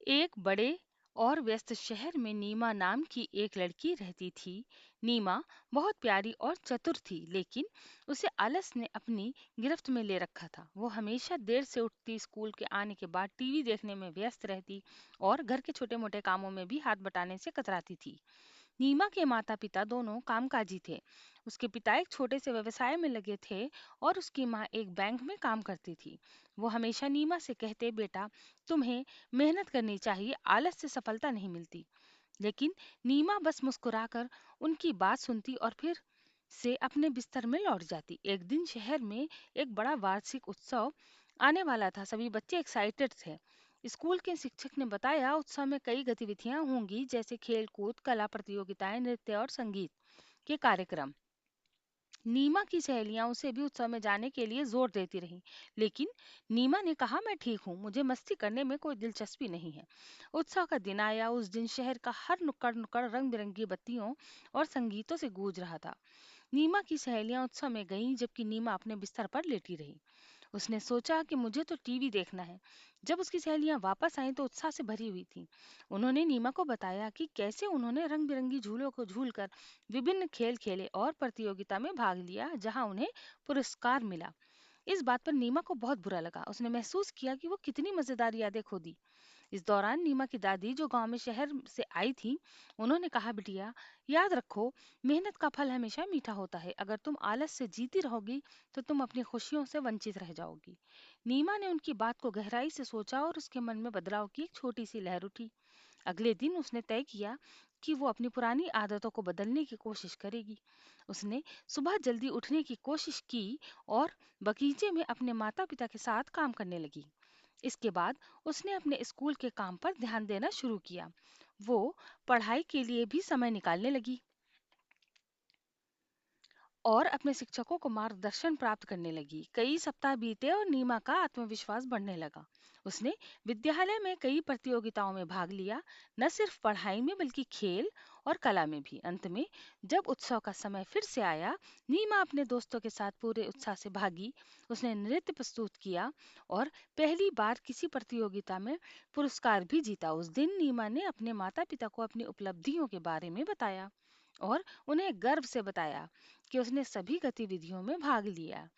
एक बड़े और व्यस्त शहर में नीमा नाम की एक लड़की रहती थी। नीमा बहुत प्यारी और चतुर थी, लेकिन उसे आलस ने अपनी गिरफ्त में ले रखा था। वो हमेशा देर से उठती, स्कूल के आने के बाद टीवी देखने में व्यस्त रहती और घर के छोटे मोटे कामों में भी हाथ बटाने से कतराती थी। नीमा के माता-पिता दोनों कामकाजी थे। उसके पिता एक छोटे से व्यवसाय में लगे थे और उसकी माँ एक बैंक में काम करती थी। वो हमेशा नीमा से कहते, बेटा, तुम्हें मेहनत करनी चाहिए, आलस से सफलता नहीं मिलती। लेकिन नीमा बस मुस्कुराकर उनकी बात सुनती और फिर से अपने बिस्तर में लौट जाती। एक दिन शहर में एक बड़ा वार्षिक उत्सव आने वाला था। सभी बच्चे एक्साइटेड थे। स्कूल के शिक्षक ने बताया, उत्सव में कई गतिविधियां होंगी, जैसे खेल कूद, कला प्रतियोगिताएं, नृत्य और संगीत के कार्यक्रम। नीमा की सहेलियां उसे भी उत्सव में जाने के लिए जोर देती रहीं, लेकिन नीमा ने कहा, मैं ठीक हूँ, मुझे मस्ती करने में कोई दिलचस्पी नहीं है। उत्सव का दिन आया। उस दिन शहर का हर नुक्कड़ नुक्कड़ रंग बिरंगी बत्तियों और संगीतों से गूंज रहा था। नीमा की सहेलियां उत्सव में गईं, जबकि नीमा अपने बिस्तर पर लेटी रही। उसने सोचा कि मुझे तो टीवी देखना है। जब उसकी सहेलियां वापस आईं तो उत्साह से भरी हुई थीं। उन्होंने नीमा को बताया कि कैसे उन्होंने रंग बिरंगी झूलों को झूलकर विभिन्न खेल खेले और प्रतियोगिता में भाग लिया, जहां उन्हें पुरस्कार मिला। इस बात पर नीमा को बहुत बुरा लगा। उसने महसूस किया कि वो कितनी मजेदार यादें खो दी। इस दौरान नीमा की दादी, जो गांव में शहर से आई थी, उन्होंने कहा, बिटिया, याद रखो, मेहनत का फल हमेशा मीठा होता है। अगर तुम आलस से जीती रहोगी तो तुम अपनी खुशियों से वंचित रह जाओगी। नीमा ने उनकी बात को गहराई से सोचा और उसके मन में बदलाव की एक छोटी सी लहर उठी। अगले दिन उसने तय किया कि वो अपनी पुरानी आदतों को बदलने की कोशिश करेगी। उसने सुबह जल्दी उठने की कोशिश की और बगीचे में अपने माता पिता के साथ काम करने लगी। इसके बाद उसने अपने स्कूल के काम पर ध्यान देना शुरू किया। वो पढ़ाई के लिए भी समय निकालने लगी और अपने शिक्षकों को मार्गदर्शन प्राप्त करने लगी। कई सप्ताह बीते और नीमा का आत्मविश्वास बढ़ने लगा। उसने विद्यालय में कई प्रतियोगिताओं में भाग लिया, न सिर्फ पढ़ाई में बल्कि खेल और कला में भी। अंत में जब उत्सव का समय फिर से आया, नीमा अपने दोस्तों के साथ पूरे उत्साह से भागी। उसने नृत्य प्रस्तुत किया और पहली बार किसी प्रतियोगिता में पुरस्कार भी जीता। उस दिन नीमा ने अपने माता पिता को अपनी उपलब्धियों के बारे में बताया और उन्हें गर्व से बताया कि उसने सभी गतिविधियों में भाग लिया।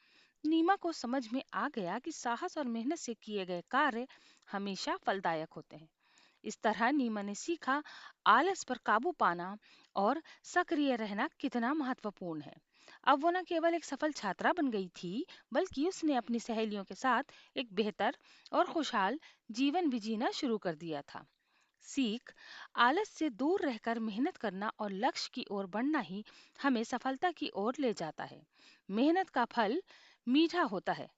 नीमा को समझ में आ गया कि साहस और मेहनत से किए गए कार्य हमेशा फलदायक होते हैं। इस तरह नीमा ने सीखा, आलस पर काबू पाना और सक्रिय रहना कितना महत्वपूर्ण है। अब वो न केवल एक सफल छात्रा बन गई थी, बल्कि उसने अपनी सहेलियों के साथ एक बेहतर और खुशहाल जीवन भी जीना शुरू कर दिया था। सीख, आलस से दूर रहकर मेहनत करना और लक्ष्य की ओर बढ़ना ही हमें सफलता की ओर ले जाता है। मेहनत का फल मीठा होता है,